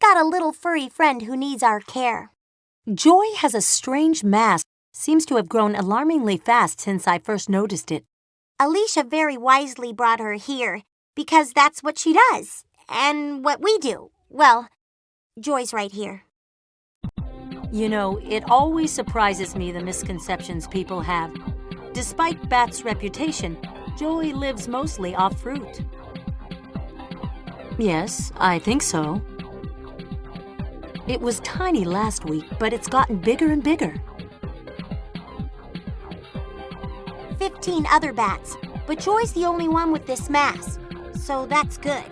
got a little furry friend who needs our care. Joy has a strange mass. Seems to have grown alarmingly fast since I first noticed it. Alicia very wisely brought her here, because that's what she does, and what we do. Well, Joy's right here. You know, it always surprises me the misconceptions people have. Despite Bat's reputation, Joy lives mostly off fruit. Yes, I think so. It was tiny last week, but it's gotten bigger and bigger. 15 other bats, but Joy's the only one with this mass, so that's good.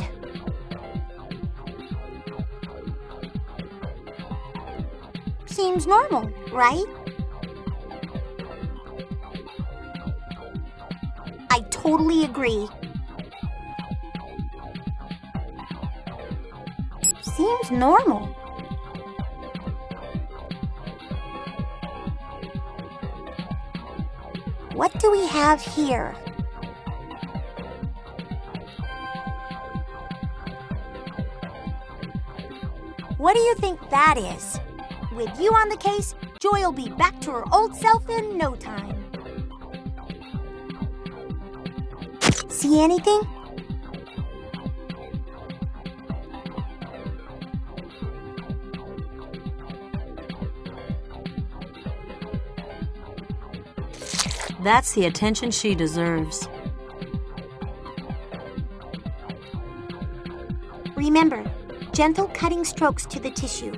Seems normal, right? I totally agree. Seems normal. What do we have here? What do you think that is? With you on the case, Joy'll be back to her old self in no time. See anything? That's the attention she deserves. Remember, gentle cutting strokes to the tissue.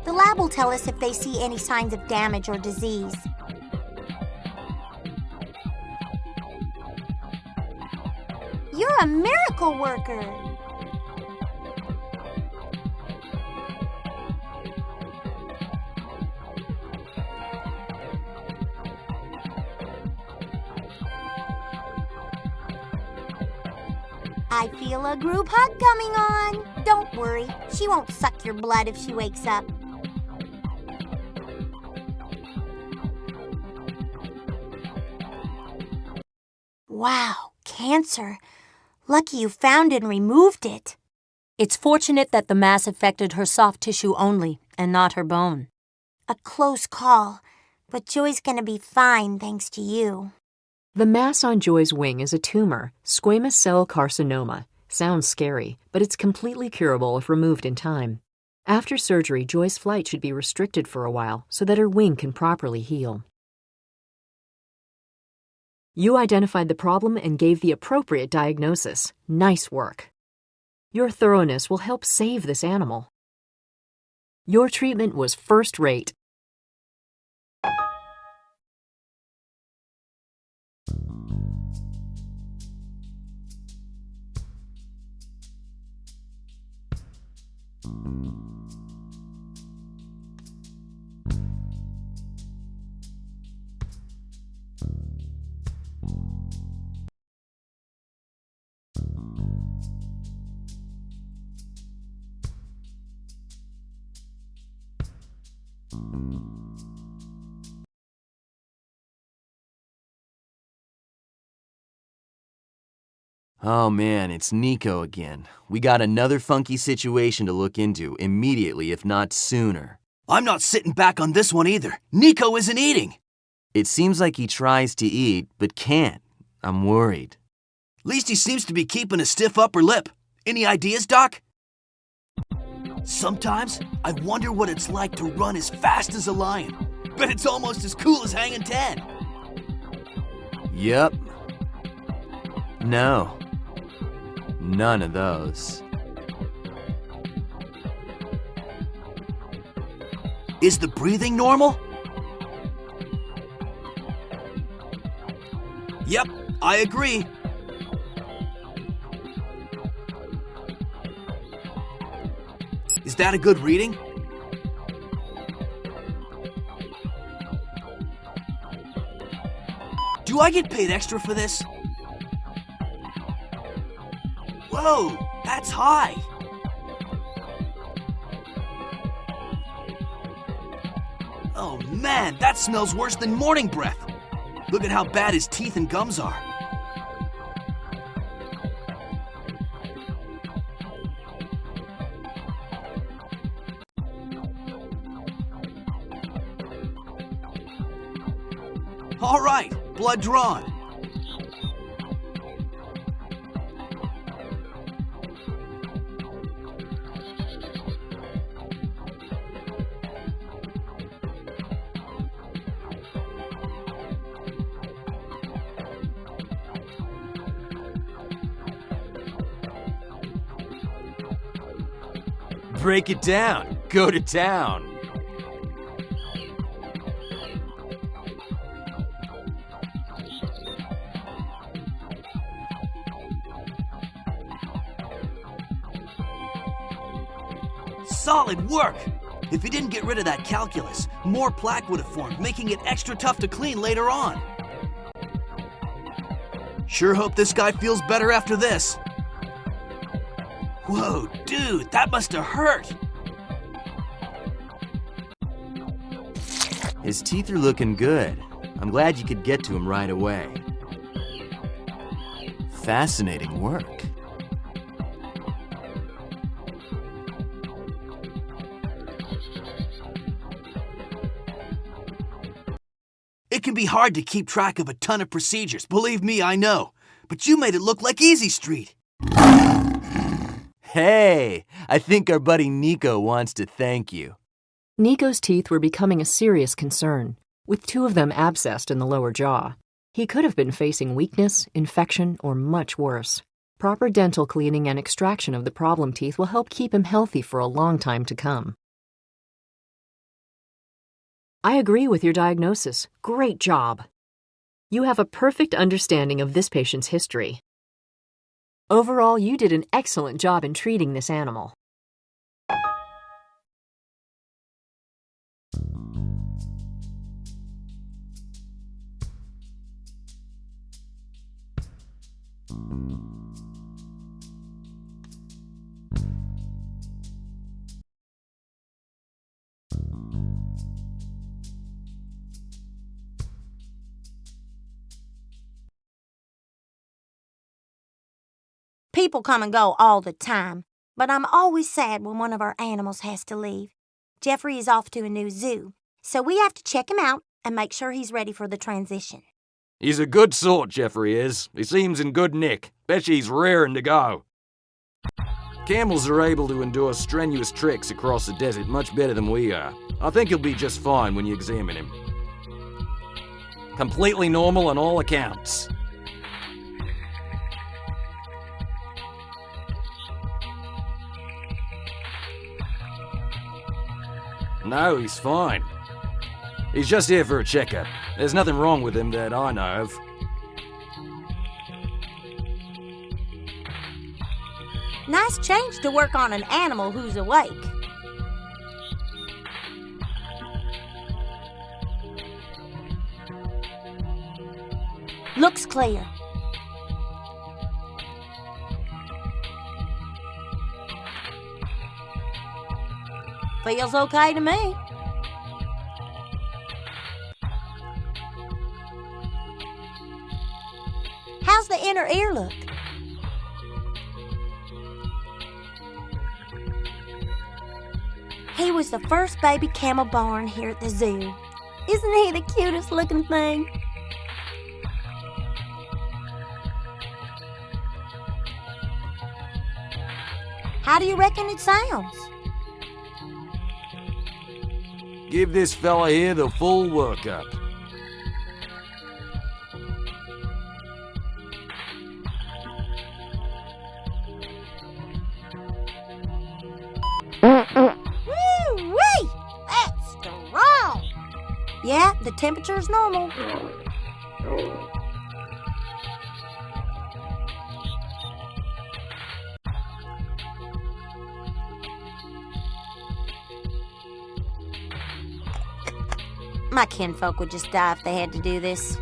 The lab will tell us if they see any signs of damage or disease. You're a miracle worker! I feel a group hug coming on. Don't worry, she won't suck your blood if she wakes up. Wow, cancer. Lucky you found and removed it. It's fortunate that the mass affected her soft tissue only, and not her bone. A close call, but Joy's gonna be fine thanks to you. The mass on Joy's wing is a tumor, squamous cell carcinoma. Sounds scary, but it's completely curable if removed in time. After surgery, Joy's flight should be restricted for a while so that her wing can properly heal. You identified the problem and gave the appropriate diagnosis. Nice work. Your thoroughness will help save this animal. Your treatment was first rate. Oh man, it's Nico again. We got another funky situation to look into immediately, if not sooner. I'm not sitting back on this one either. Nico isn't eating. It seems like he tries to eat, but can't. I'm worried. Least he seems to be keeping a stiff upper lip. Any ideas, Doc? Sometimes I wonder what it's like to run as fast as a lion. Bet it's almost as cool as hanging 10. Yup. No. None of those. Is the breathing normal? Yep, I agree. Is that a good reading? Do I get paid extra for this? Whoa, that's high. Oh man, that smells worse than morning breath. Look at how bad his teeth and gums are. All right, blood drawn. Break it down. Go to town. Solid work! If he didn't get rid of that calculus, more plaque would have formed, making it extra tough to clean later on. Sure hope this guy feels better after this. Whoa, dude, that must have hurt! His teeth are looking good. I'm glad you could get to him right away. Fascinating work. It can be hard to keep track of a ton of procedures, believe me, I know. But you made it look like Easy Street. Hey, I think our buddy Nico wants to thank you. Nico's teeth were becoming a serious concern, with 2 of them abscessed in the lower jaw. He could have been facing weakness, infection, or much worse. Proper dental cleaning and extraction of the problem teeth will help keep him healthy for a long time to come. I agree with your diagnosis. Great job. You have a perfect understanding of this patient's history. Overall, you did an excellent job in treating this animal. People come and go all the time, but I'm always sad when one of our animals has to leave. Jeffrey is off to a new zoo, so we have to check him out and make sure he's ready for the transition. He's a good sort, Jeffrey is. He seems in good nick. Bet he's raring to go. Camels are able to endure strenuous treks across the desert much better than we are. I think he'll be just fine when you examine him. Completely normal on all accounts. No, he's fine. He's just here for a checkup. There's nothing wrong with him that I know of. Nice change to work on an animal who's awake. Looks clear. Feels okay to me. How's the inner ear look? He was the first baby camel born here at the zoo. Isn't he the cutest looking thing? How do you reckon it sounds? Give this fella here the full workup. Woo-wee! That's strong! Yeah, the temperature's normal. My kinfolk would just die if they had to do this.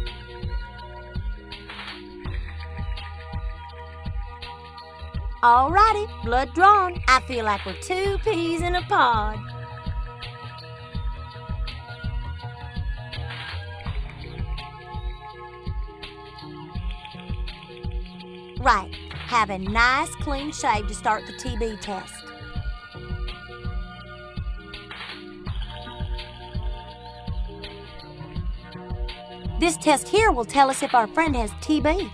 Alrighty, blood drawn. I feel like we're 2 peas in a pod. Right, have a nice clean shave to start the TB test. This test here will tell us if our friend has TB.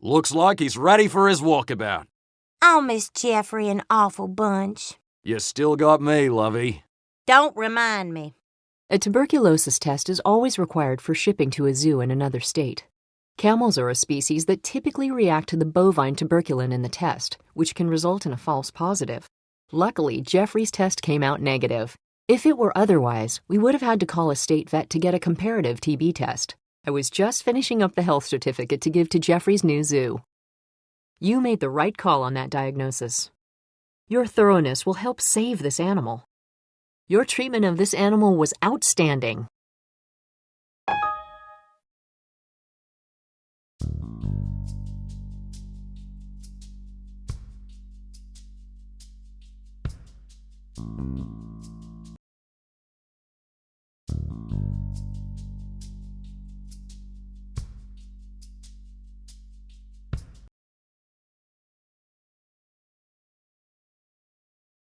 Looks like he's ready for his walkabout. I'll miss Jeffrey an awful bunch. You still got me, lovey. Don't remind me. A tuberculosis test is always required for shipping to a zoo in another state. Camels are a species that typically react to the bovine tuberculin in the test, which can result in a false positive. Luckily, Jeffrey's test came out negative. If it were otherwise, we would have had to call a state vet to get a comparative TB test. I was just finishing up the health certificate to give to Jeffrey's new zoo. You made the right call on that diagnosis. Your thoroughness will help save this animal. Your treatment of this animal was outstanding.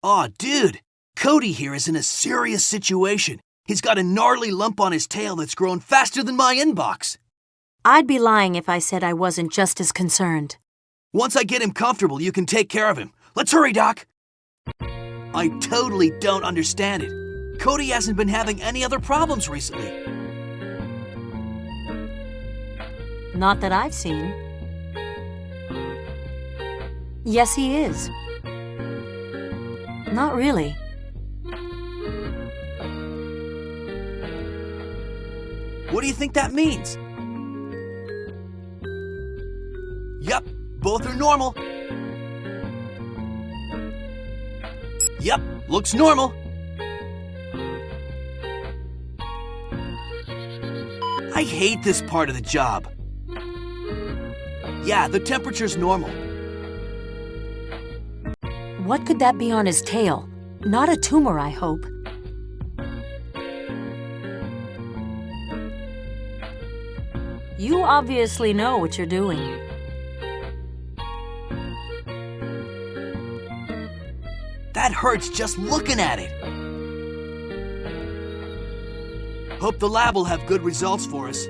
Aw, dude, Cody here is in a serious situation. He's got a gnarly lump on his tail that's grown faster than my inbox. I'd be lying if I said I wasn't just as concerned. Once I get him comfortable, you can take care of him. Let's hurry, Doc. I totally don't understand it. Cody hasn't been having any other problems recently. Not that I've seen. Yes, he is. Not really. What do you think that means? Yep, both are normal. Yep, looks normal. I hate this part of the job. Yeah, the temperature's normal. What could that be on his tail? Not a tumor, I hope. You obviously know what you're doing. That hurts just looking at it. Hope the lab will have good results for us.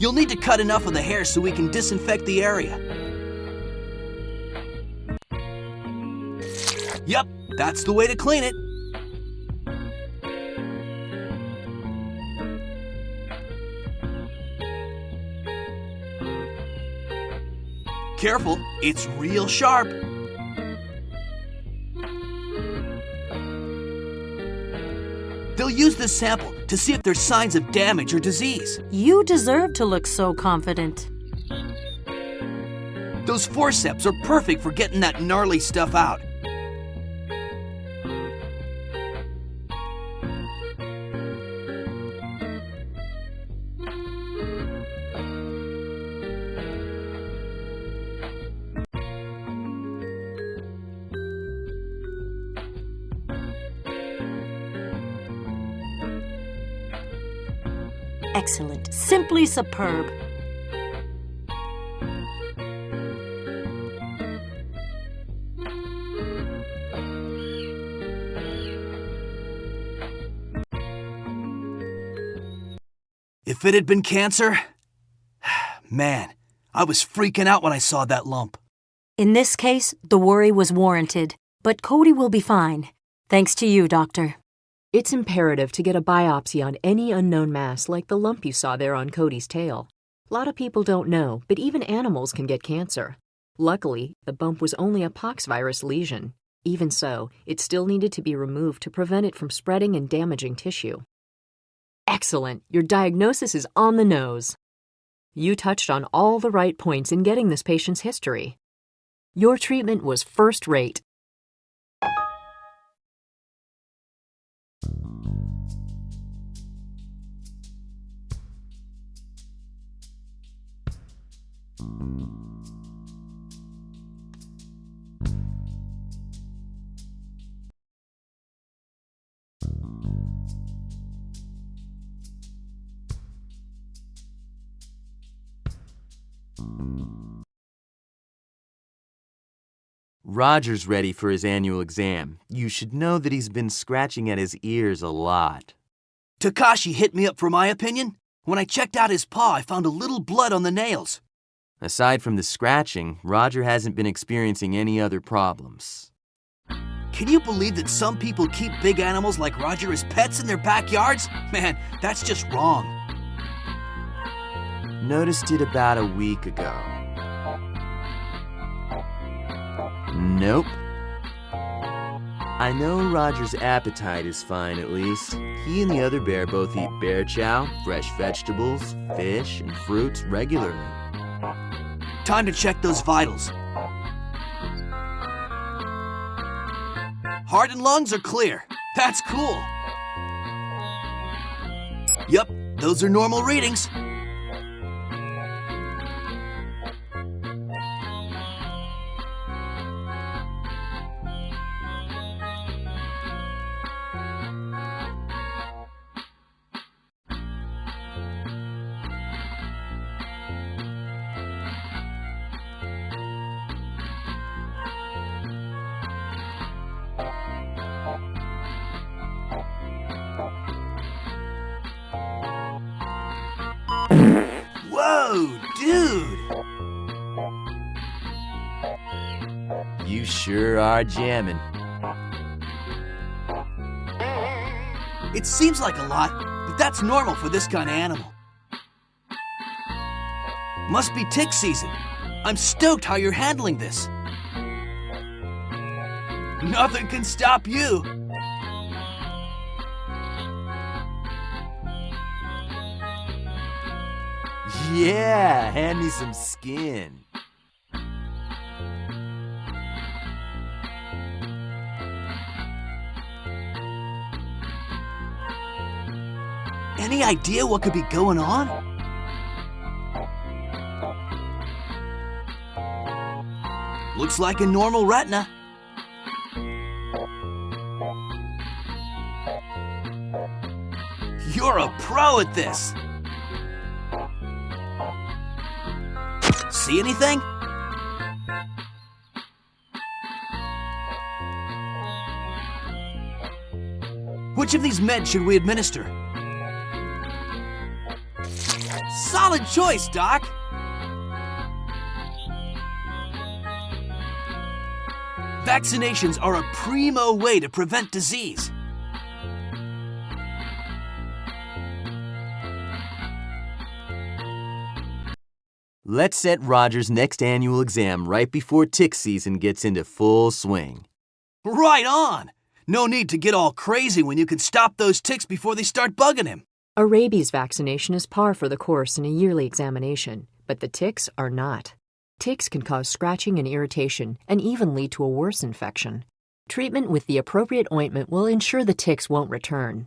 You'll need to cut enough of the hair so we can disinfect the area. Yep, that's the way to clean it. Careful, it's real sharp. They'll use this sample to see if there's signs of damage or disease. You deserve to look so confident. Those forceps are perfect for getting that gnarly stuff out. Excellent. Simply superb. If it had been cancer, man, I was freaking out when I saw that lump. In this case, the worry was warranted, but Cody will be fine. Thanks to you, Doctor. It's imperative to get a biopsy on any unknown mass like the lump you saw there on Cody's tail. A lot of people don't know, but even animals can get cancer. Luckily, the bump was only a poxvirus lesion. Even so, it still needed to be removed to prevent it from spreading and damaging tissue. Excellent! Your diagnosis is on the nose. You touched on all the right points in getting this patient's history. Your treatment was first-rate. Roger's ready for his annual exam. You should know that he's been scratching at his ears a lot. Takashi hit me up for my opinion. When I checked out his paw, I found a little blood on the nails. Aside from the scratching, Roger hasn't been experiencing any other problems. Can you believe that some people keep big animals like Roger as pets in their backyards? Man, that's just wrong. Noticed it about a week ago. Nope. I know Roger's appetite is fine at least. He and the other bear both eat bear chow, fresh vegetables, fish, and fruits regularly. Time to check those vitals. Heart and lungs are clear. That's cool. Yep, those are normal readings. Whoa, dude! You sure are jamming. It seems like a lot, but that's normal for this kind of animal. Must be tick season. I'm stoked how you're handling this. Nothing can stop you. Yeah, hand me some skin. Any idea what could be going on? Looks like a normal retina. You're a pro at this. See anything? Which of these meds should we administer? Solid choice, Doc. Vaccinations are a primo way to prevent disease. Let's set Roger's next annual exam right before tick season gets into full swing. Right on! No need to get all crazy when you can stop those ticks before they start bugging him. A rabies vaccination is par for the course in a yearly examination, but the ticks are not. Ticks can cause scratching and irritation and even lead to a worse infection. Treatment with the appropriate ointment will ensure the ticks won't return.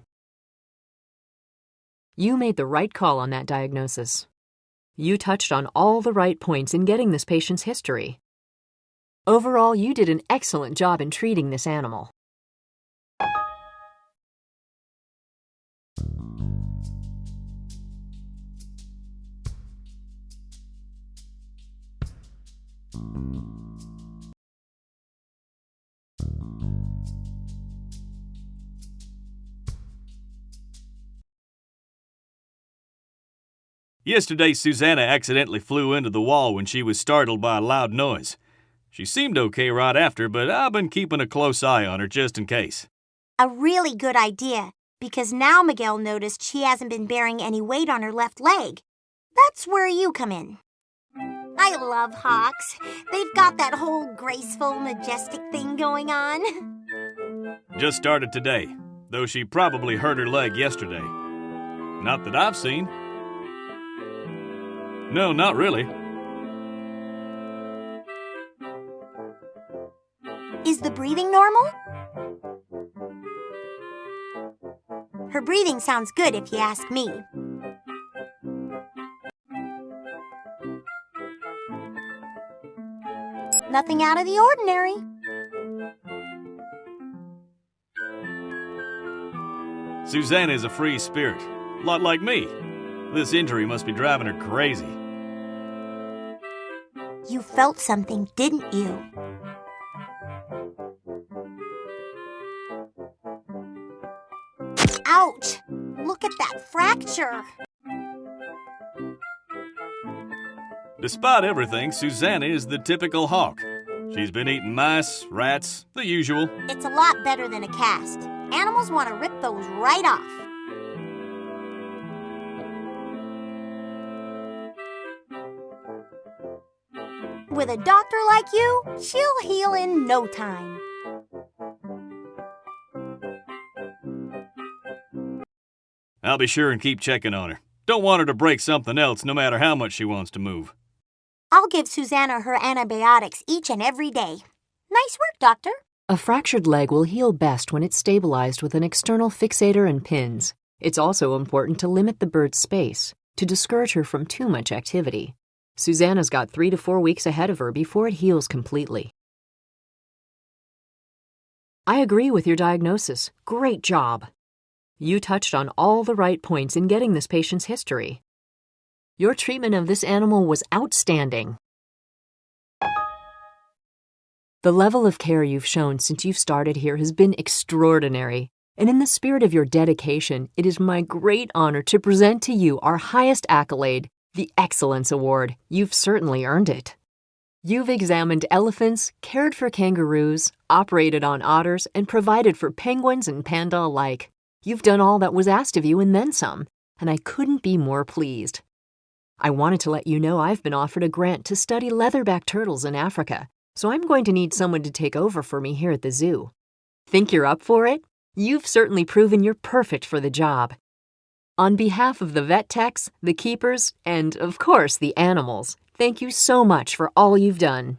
You made the right call on that diagnosis. You touched on all the right points in getting this patient's history. Overall, you did an excellent job in treating this animal. Yesterday, Susanna accidentally flew into the wall when she was startled by a loud noise. She seemed okay right after, but I've been keeping a close eye on her just in case. A really good idea, because now Miguel noticed she hasn't been bearing any weight on her left leg. That's where you come in. I love hawks. They've got that whole graceful, majestic thing going on. Just started today, though she probably hurt her leg yesterday. Not that I've seen. No, not really. Is the breathing normal? Her breathing sounds good if you ask me. Nothing out of the ordinary. Savanna is a free spirit, a lot like me. This injury must be driving her crazy. You felt something, didn't you? Ouch! Look at that fracture. Despite everything, Savanna is the typical hawk. She's been eating mice, rats, the usual. It's a lot better than a cast. Animals want to rip those right off. With a doctor like you, she'll heal in no time. I'll be sure and keep checking on her. Don't want her to break something else no matter how much she wants to move. I'll give Savanna her antibiotics each and every day. Nice work, Doctor. A fractured leg will heal best when it's stabilized with an external fixator and pins. It's also important to limit the bird's space, to discourage her from too much activity. Savanna's got 3 to 4 weeks ahead of her before it heals completely. I agree with your diagnosis. Great job. You touched on all the right points in getting this patient's history. Your treatment of this animal was outstanding. The level of care you've shown since you've started here has been extraordinary. And in the spirit of your dedication, it is my great honor to present to you our highest accolade, the Excellence Award. You've certainly earned it. You've examined elephants, cared for kangaroos, operated on otters, and provided for penguins and panda alike. You've done all that was asked of you and then some, and I couldn't be more pleased. I wanted to let you know I've been offered a grant to study leatherback turtles in Africa, so I'm going to need someone to take over for me here at the zoo. Think you're up for it? You've certainly proven you're perfect for the job. On behalf of the vet techs, the keepers, and, of course, the animals, thank you so much for all you've done.